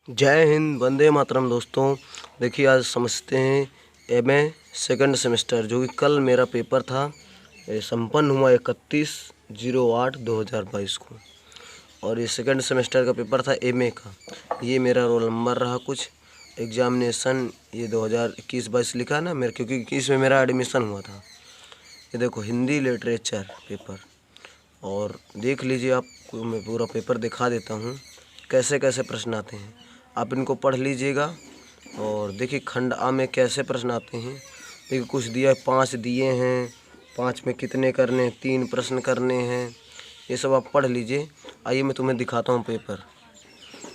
जय हिंद, वंदे मातरम। दोस्तों देखिए, आज समझते हैं एमए सेकंड सेमेस्टर, जो कि कल मेरा पेपर था। संपन्न हुआ 31/08/2022 को। और ये सेकंड सेमेस्टर का पेपर था एमए का। ये मेरा रोल नंबर रहा। कुछ एग्जामिनेशन ये 2021-22 लिखा ना मेरे, क्योंकि 21 में मेरा एडमिशन हुआ था। ये देखो, हिंदी लिटरेचर पेपर। और देख लीजिए, आपको मैं पूरा पेपर दिखा देता हूँ कैसे कैसे प्रश्न आते हैं। आप इनको पढ़ लीजिएगा। और देखिए, खंड आ में कैसे प्रश्न आते हैं। देखिए, कुछ दिया है, 5 दिए हैं, 5 में कितने करने, 3 प्रश्न करने हैं। ये सब आप पढ़ लीजिए। आइए मैं तुम्हें दिखाता हूँ पेपर।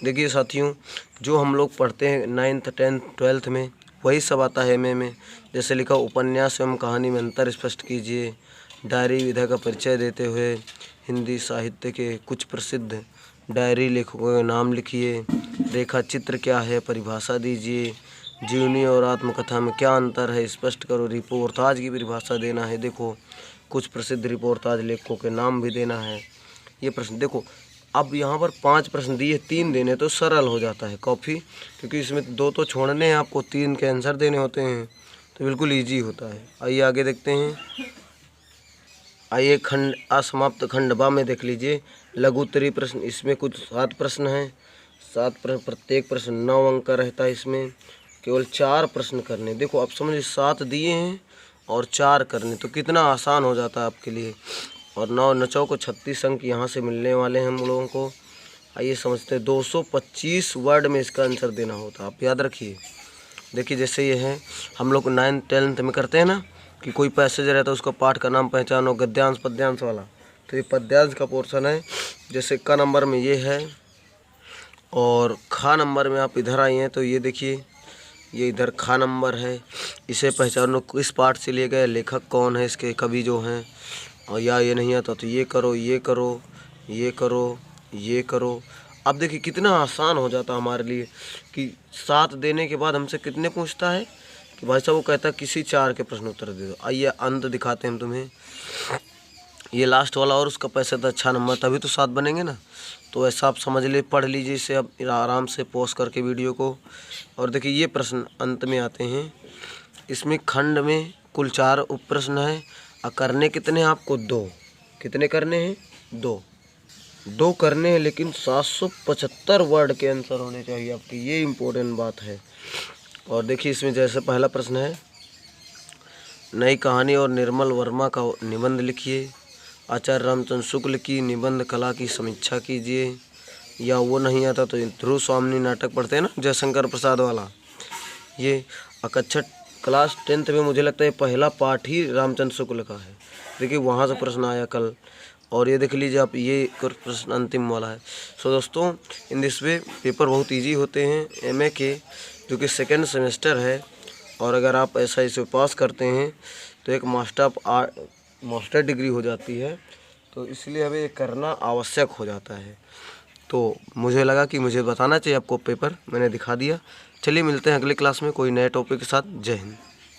देखिए साथियों, जो हम लोग पढ़ते हैं 9th 10th 12th में, वही सब आता है एमए में। जैसे लिखा, उपन्यास एवं कहानी में अंतर स्पष्ट कीजिए। डायरी विधा का परिचय देते हुए हिंदी साहित्य के कुछ प्रसिद्ध डायरी लेखकों के नाम लिखिए। रेखा चित्र क्या है, परिभाषा दीजिए। जीवनी और आत्मकथा में क्या अंतर है, स्पष्ट करो। रिपोर्ताज की परिभाषा देना है। देखो, कुछ प्रसिद्ध रिपोर्ताज लेखकों के नाम भी देना है। ये प्रश्न देखो, अब यहाँ पर 5 प्रश्न दिए, 3 देने तो सरल हो जाता है कॉपी, क्योंकि इसमें 2 तो छोड़ने हैं आपको, 3 के आंसर देने होते हैं, तो बिल्कुल ईजी होता है। आइए आगे देखते हैं। आइए खंड असमाप्त खंड बा में देख लीजिए, लघु उत्तरीय प्रश्न। इसमें कुछ 7 प्रश्न हैं। 7 प्रश्न, प्रत्येक प्रश्न 9 अंक का रहता है। इसमें केवल 4 प्रश्न करने। देखो, आप समझिए, 7 दिए हैं और 4 करने, तो कितना आसान हो जाता है आपके लिए। और 9 9 को 36 अंक यहाँ से मिलने वाले हैं हम लोगों को। आइए समझते हैं। 225 वर्ड में इसका आंसर देना होता है, आप याद रखिए। देखिए, जैसे ये है, हम लोग 9th 10th में करते हैं ना कि कोई पैसेज रहता है, उसका पाठ का नाम पहचानो, गद्यांश पद्यांश वाला। तो ये पद्यांश का पोर्शन है। जैसे क नंबर में ये है, और खा नंबर में आप इधर आइए तो ये देखिए, ये इधर खा नंबर है। इसे पहचानो, किस पाठ से लिए गए, लेखक कौन है, इसके कवि जो हैं। और या ये नहीं आता तो ये करो, ये करो, ये करो, ये करो। अब देखिए कितना आसान हो जाता हमारे लिए कि 7 देने के बाद हमसे कितने पूछता है कि भाई साहब, वो कहता है किसी 4 के प्रश्न उत्तर दे दो। आइए अंत दिखाते हैं हम तुम्हें। ये लास्ट वाला, और उसका पैसा था अच्छा नंबर, तभी तो 7 बनेंगे ना। तो ऐसा आप समझ ले, पढ़ लीजिए इसे अब आराम से पॉज करके वीडियो को। और देखिए, ये प्रश्न अंत में आते हैं। इसमें खंड में कुल 4 उप प्रश्न हैं। और करने कितने हैं आपको? 2। कितने करने हैं? 2 करने हैं, लेकिन 775 वर्ड के आंसर होने चाहिए आपके। ये इम्पोर्टेंट बात है। और देखिए, इसमें जैसे पहला प्रश्न है, नई कहानी और निर्मल वर्मा का निबंध लिखिए। आचार्य रामचंद्र शुक्ल की निबंध कला की समीक्षा कीजिए। या वो नहीं आता तो ध्रुव स्वामी नाटक पढ़ते हैं ना, जयशंकर प्रसाद वाला। ये कक्षा क्लास 10th में मुझे लगता है पहला पाठ ही रामचंद्र शुक्ल का है। देखिए, वहाँ से प्रश्न आया कल। और ये देख लीजिए आप, ये प्रश्न अंतिम वाला है। सो दोस्तों, इन दिस वे पेपर बहुत इजी होते हैं एमए के, जो कि सेकेंड सेमेस्टर है। और अगर आप ऐसा इसे पास करते हैं तो एक मास्टर डिग्री हो जाती है। तो इसलिए हमें ये करना आवश्यक हो जाता है। तो मुझे लगा कि मुझे बताना चाहिए आपको पेपर, मैंने दिखा दिया। चलिए मिलते हैं अगले क्लास में कोई नए टॉपिक के साथ। जय हिंद।